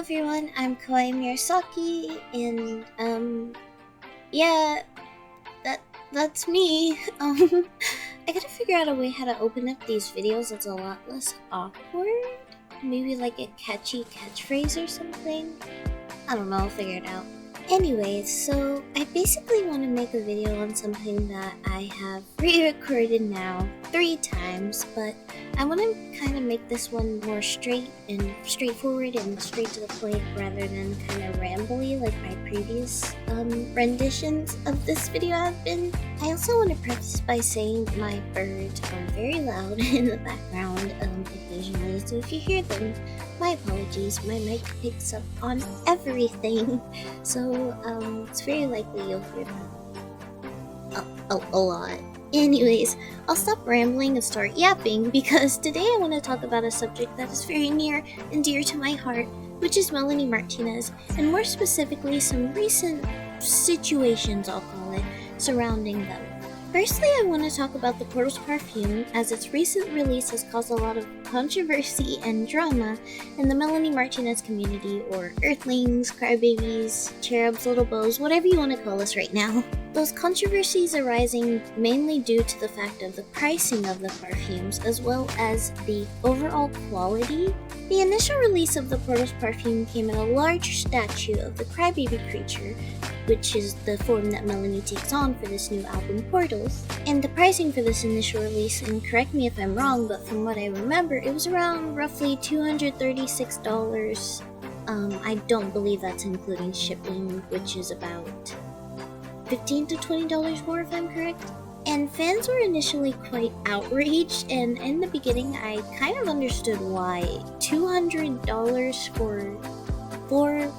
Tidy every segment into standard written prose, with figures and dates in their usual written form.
everyone, I'm Koi Miyazaki, and yeah, that's me. I gotta figure out a way how to open up these videos that's a lot less awkward. Maybe like a catchy catchphrase or something. I don't know, I'll figure it out. Anyways, so I basically want to make a video on something that I have re-recorded now 3 times, but I want to kind of make this one more straightforward and straight to the point rather than kind of rambly like my previous renditions of this video have been. I also want to preface by saying my birds are very loud in the background occasionally, so if you hear them, my apologies, my mic picks up on everything, so it's very likely you'll hear them a lot. Anyways, I'll stop rambling and start yapping because today I want to talk about a subject that is very near and dear to my heart, which is Melanie Martinez, and more specifically some recent situations, I'll call it, surrounding them. Firstly, I want to talk about the Portals perfume, as its recent release has caused a lot of controversy and drama in the Melanie Martinez community, or Earthlings, Crybabies, Cherubs, Little Bows, whatever you want to call us right now. Those controversies arising mainly due to the fact of the pricing of the perfumes, as well as the overall quality. The initial release of the Portals perfume came in a large statue of the Crybaby creature, which is the form that Melanie takes on for this new album, Portals. And the pricing for this initial release, and correct me if I'm wrong, but from what I remember, it was around roughly $236. I don't believe that's including shipping, which is about $15 to $20 more if I'm correct. And fans were initially quite outraged, and in the beginning I kind of understood why. $200 for 4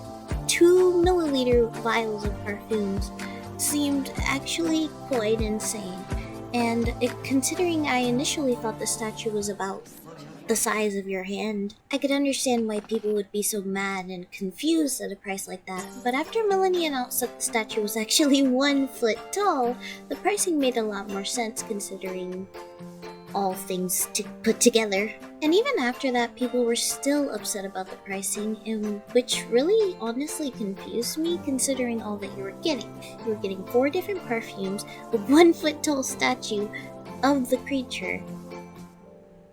2-milliliter vials of perfumes seemed actually quite insane. And considering I initially thought the statue was about the size of your hand, I could understand why people would be so mad and confused at a price like that. But after Melanie announced that the statue was actually 1 foot tall, the pricing made a lot more sense considering all things to put together. And even after that, people were still upset about the pricing, which really honestly confused me considering all that you were getting. You were getting 4 different perfumes, a 1 foot tall statue of the creature.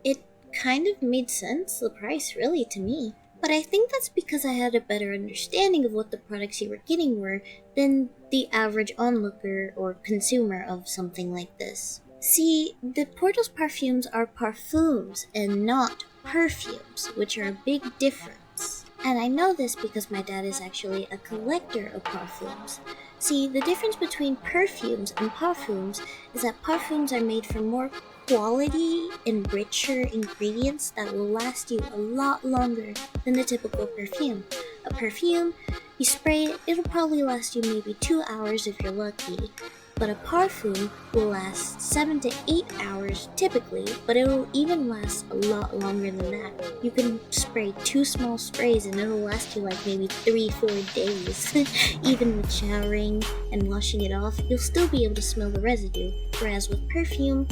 It kind of made sense, the price, really, to me. But I think that's because I had a better understanding of what the products you were getting were than the average onlooker or consumer of something like this. See, the Portals perfumes are parfums and not perfumes, which are a big difference. And I know this because my dad is actually a collector of parfums. See, the difference between perfumes and parfums is that parfums are made from more quality and richer ingredients that will last you a lot longer than the typical perfume. A perfume, you spray it, it'll probably last you maybe 2 hours if you're lucky. But a parfum will last 7 to 8 hours typically, but it will even last a lot longer than that. You can spray 2 small sprays and it'll last you like maybe 3-4 days. Even with showering and washing it off, you'll still be able to smell the residue, whereas with perfume,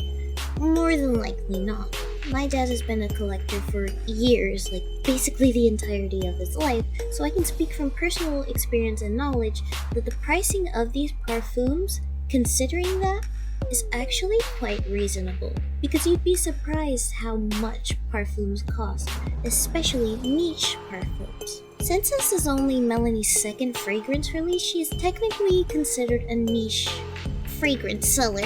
more than likely not. My dad has been a collector for years, like basically the entirety of his life, so I can speak from personal experience and knowledge that the pricing of these parfums, considering that, is actually quite reasonable, because you'd be surprised how much parfums cost, especially niche parfums. Since this is only Melanie's 2nd fragrance release, she is technically considered a niche fragrance seller.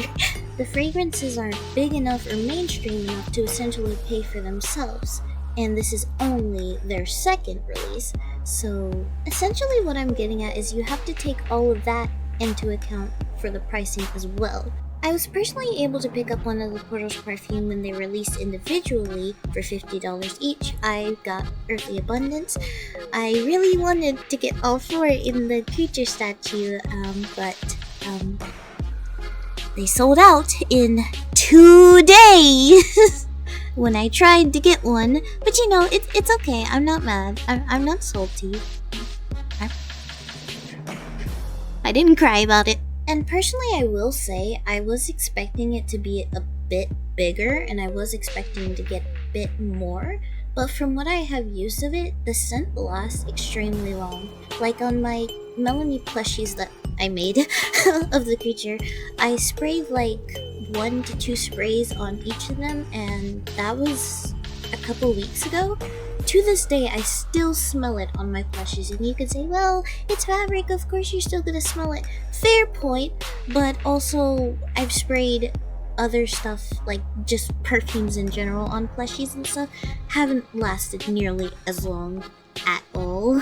The fragrances aren't big enough or mainstream enough to essentially pay for themselves, and this is only their 2nd release, so essentially what I'm getting at is you have to take all of that into account for the pricing as well. I was personally able to pick up one of the Portals perfume when they released individually for $50 each. I got Earthly Abundance. I really wanted to get all 4 in the creature statue, but they sold out in 2 days when I tried to get one. But you know, it's okay. I'm not mad. I'm not salty. I didn't cry about it. And personally, I will say, I was expecting it to be a bit bigger, and I was expecting to get a bit more, but from what I have used of it, the scent lasts extremely long. Like on my Melanie plushies that I made of the creature, I sprayed like 1 to 2 sprays on each of them, and that was a couple weeks ago. To this day, I still smell it on my plushies, and you could say, well, it's fabric, of course you're still gonna smell it. Fair point, but also I've sprayed other stuff, like just perfumes in general on plushies and stuff, haven't lasted nearly as long at all.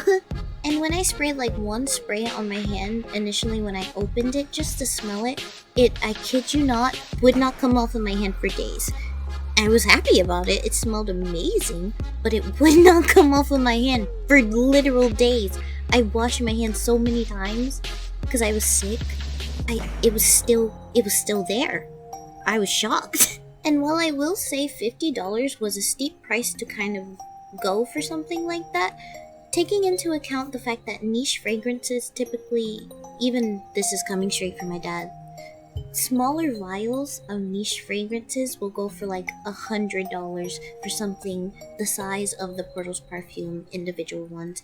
And when I sprayed like one spray on my hand initially when I opened it just to smell it, I kid you not, would not come off of my hand for days. I was happy about it, it smelled amazing, but it would not come off of my hand for literal days. I washed my hands so many times because I was sick. It was still there. I was shocked. And while I will say $50 was a steep price to kind of go for something like that, taking into account the fact that niche fragrances typically, even this is coming straight from my dad, smaller vials of niche fragrances will go for like $100 for something the size of the Portals perfume individual ones.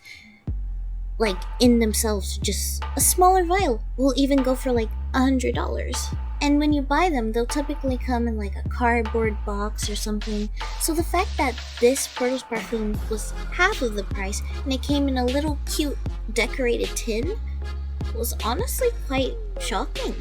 Like in themselves, just a smaller vial will even go for like $100. And when you buy them, they'll typically come in like a cardboard box or something. So the fact that this Portals perfume was half of the price and it came in a little cute decorated tin was honestly quite shocking.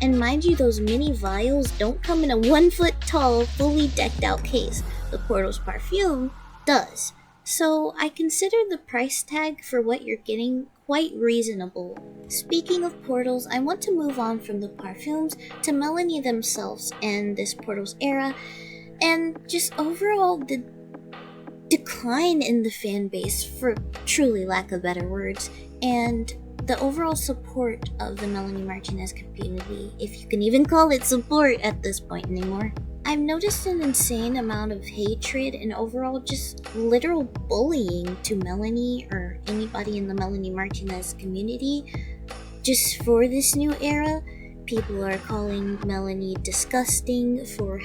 And mind you, those mini vials don't come in a 1 foot tall, fully decked out case. The Portals perfume does. So I consider the price tag for what you're getting quite reasonable. Speaking of Portals, I want to move on from the perfumes to Melanie themselves and this Portals era, and just overall the decline in the fan base, for truly lack of better words, and the overall support of the Melanie Martinez community, if you can even call it support at this point anymore. I've noticed an insane amount of hatred and overall just literal bullying to Melanie or anybody in the Melanie Martinez community just for this new era. People are calling Melanie disgusting for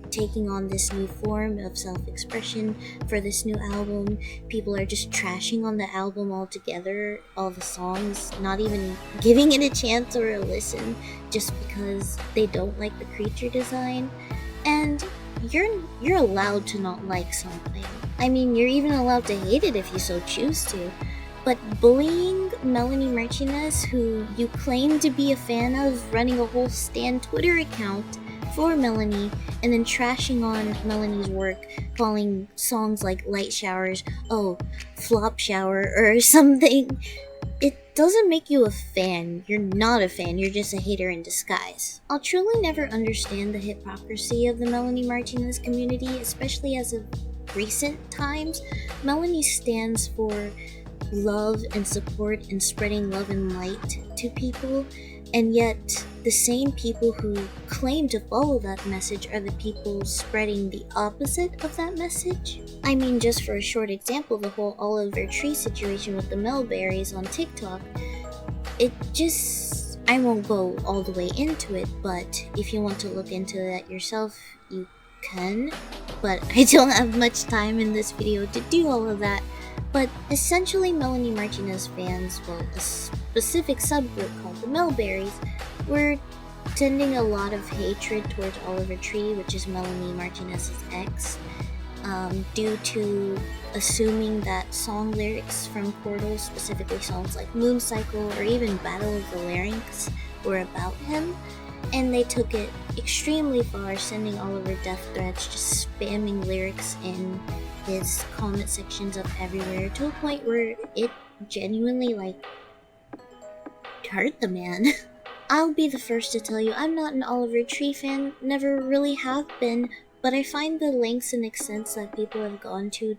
taking on this new form of self-expression for this new album. People are just trashing on the album altogether, all the songs, not even giving it a chance or a listen just because they don't like the creature design. And you're allowed to not like something. I mean, you're even allowed to hate it if you so choose to. But bullying Melanie Martinez, who you claim to be a fan of, running a whole stan Twitter account for Melanie, and then trashing on Melanie's work, calling songs like Light Showers, flop shower, or something, it doesn't make you a fan. You're not a fan, you're just a hater in disguise. I'll truly never understand the hypocrisy of the Melanie Martinez community, especially as of recent times. Melanie stands for love and support and spreading love and light to people, and yet the same people who claim to follow that message are the people spreading the opposite of that message. I mean, just for a short example, the whole Oliver Tree situation with the Melberries on TikTok, I won't go all the way into it, but if you want to look into that yourself, you can, but I don't have much time in this video to do all of that. But essentially, Melanie Martinez fans, well, a specific subgroup called the Melberries, were tending a lot of hatred towards Oliver Tree, which is Melanie Martinez's ex, due to assuming that song lyrics from Portals, specifically songs like Moon Cycle or even Battle of the Larynx, were about him. And they took it extremely far, sending Oliver death threats, just spamming lyrics in his comment sections of everywhere, to a point where it genuinely, hurt the man. I'll be the first to tell you, I'm not an Oliver Tree fan, never really have been, but I find the lengths and extents that people have gone to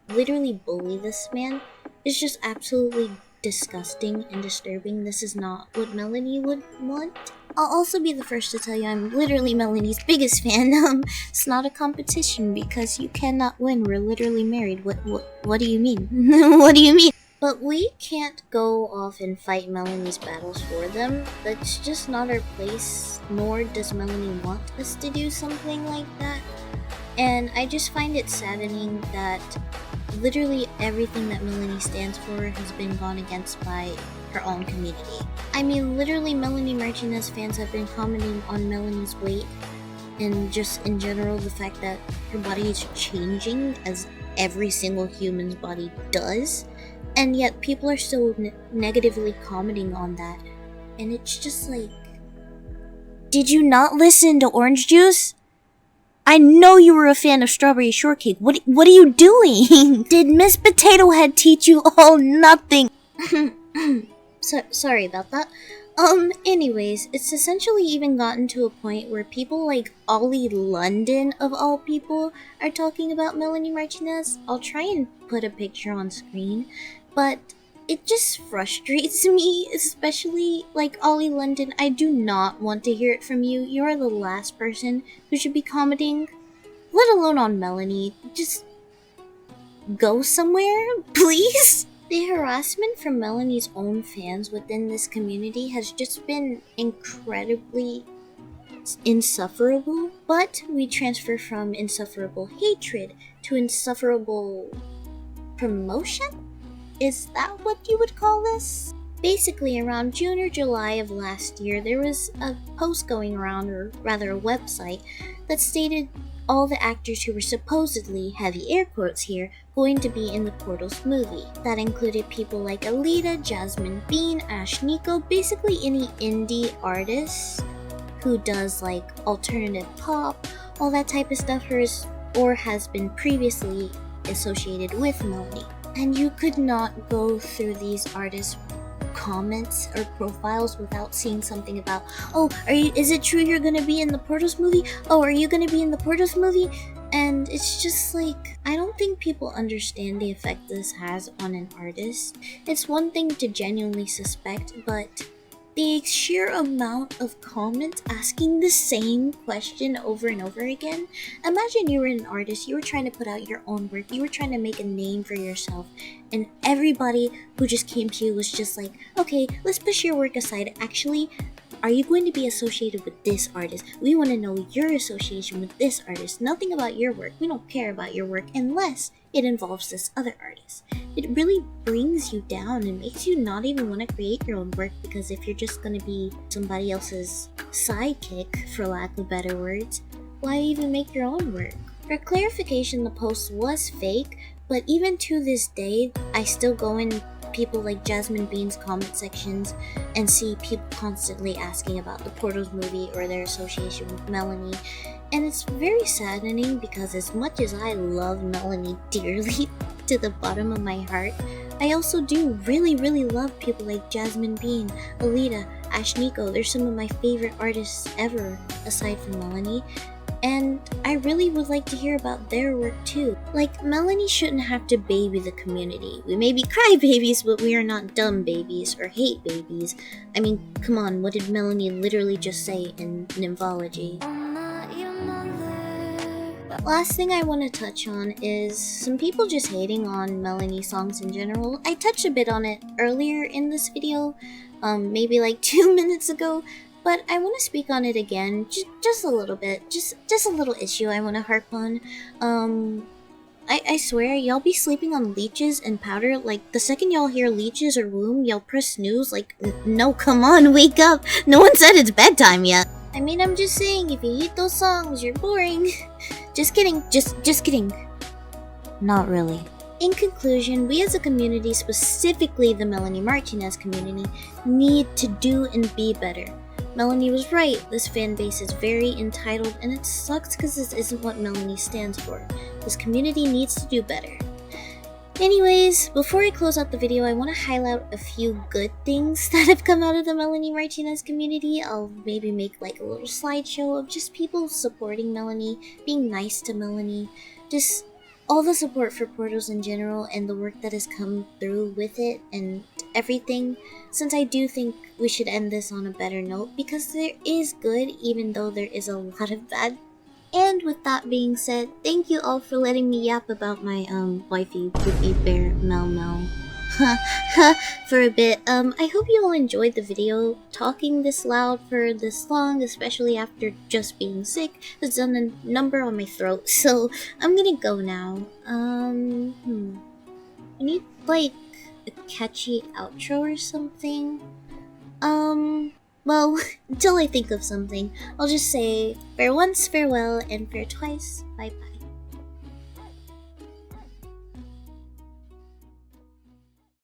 literally bully this man is just absolutely disgusting and disturbing. This is not what Melanie would want. I'll also be the first to tell you I'm literally Melanie's biggest fan. It's not a competition because you cannot win. We're literally married. What do you mean? What do you mean? But we can't go off and fight Melanie's battles for them. That's just not our place, nor does Melanie want us to do something like that. And I just find it saddening that literally everything that Melanie stands for has been gone against by her own community. I mean, literally Melanie Martinez fans have been commenting on Melanie's weight and just in general the fact that her body is changing as every single human's body does, and yet people are still negatively commenting on that. And it's just like, did you not listen to Orange Juice? I know you were a fan of Strawberry Shortcake. What are you doing? Did Miss Potato Head teach you all nothing? Sorry about that. Anyways, it's essentially even gotten to a point where people like Ollie London, of all people, are talking about Melanie Martinez. I'll try and put a picture on screen, but it just frustrates me, especially like Ollie London. I do not want to hear it from you. You are the last person who should be commenting, let alone on Melanie. Just go somewhere, please. The harassment from Melanie's own fans within this community has just been incredibly insufferable, but we transfer from insufferable hatred to insufferable promotion? Is that what you would call this? Basically, around June or July of last year, there was a post going around, or rather a website, that stated all the actors who were supposedly, heavy air quotes here, going to be in the Portals movie. That included people like Alita, Jasmine Bean, Ash Nico, basically any indie artist who does like alternative pop, all that type of stuff, or has been previously associated with Melanie. And you could not go through these artists' comments or profiles without seeing something about, oh, is it true you're gonna be in the Portals movie? Oh, are you gonna be in the Portals movie? And it's just like, I don't think people understand the effect this has on an artist. It's one thing to genuinely suspect, but the sheer amount of comments asking the same question over and over again. Imagine you were an artist, you were trying to put out your own work, you were trying to make a name for yourself, and everybody who just came to you was just like, okay, let's push your work aside. Actually, are you going to be associated with this artist? We want to know your association with this artist. Nothing about your work. We don't care about your work unless it involves this other artist. It really brings you down and makes you not even want to create your own work, because if you're just going to be somebody else's sidekick, for lack of better words, why even make your own work? For clarification, the post was fake, but even to this day, I still go in people like Jasmine Bean's comment sections and see people constantly asking about the Portals movie or their association with Melanie. And it's very saddening, because as much as I love Melanie dearly to the bottom of my heart, I also do really love people like Jasmine Bean, Alita, Ash Nico. They're some of my favorite artists ever aside from Melanie. And I really would like to hear about their work too. Like, Melanie shouldn't have to baby the community. We may be crybabies, but we are not dumb babies or hate babies. I mean, come on, what did Melanie literally just say in Nymphology? Last thing I want to touch on is some people just hating on Melanie songs in general. I touched a bit on it earlier in this video, maybe like 2 minutes ago. But I want to speak on it again, just a little bit, just a little issue I want to harp on. I swear, y'all be sleeping on leeches and powder. Like, the second y'all hear leeches or womb, y'all press snooze. Like, no, come on, wake up. No one said it's bedtime yet. I mean, I'm just saying, if you hate those songs, you're boring. Just kidding, just kidding. Not really. In conclusion, we as a community, specifically the Melanie Martinez community, need to do and be better. Melanie was right, this fan base is very entitled, and it sucks because this isn't what Melanie stands for. This community needs to do better. Anyways, before I close out the video, I want to highlight a few good things that have come out of the Melanie Martinez community. I'll maybe make like a little slideshow of just people supporting Melanie, being nice to Melanie, just all the support for Portals in general and the work that has come through with it and everything, since I do think we should end this on a better note, because there is good even though there is a lot of bad. And with that being said, thank you all for letting me yap about my wifey poopy bear Mel Mel. for a bit. I hope you all enjoyed the video. Talking this loud for this long, especially after just being sick, has done a number on my throat, so I'm gonna go now. I need, like, a catchy outro or something. Well, until I think of something, I'll just say, fair once, farewell, and fair twice, bye-bye.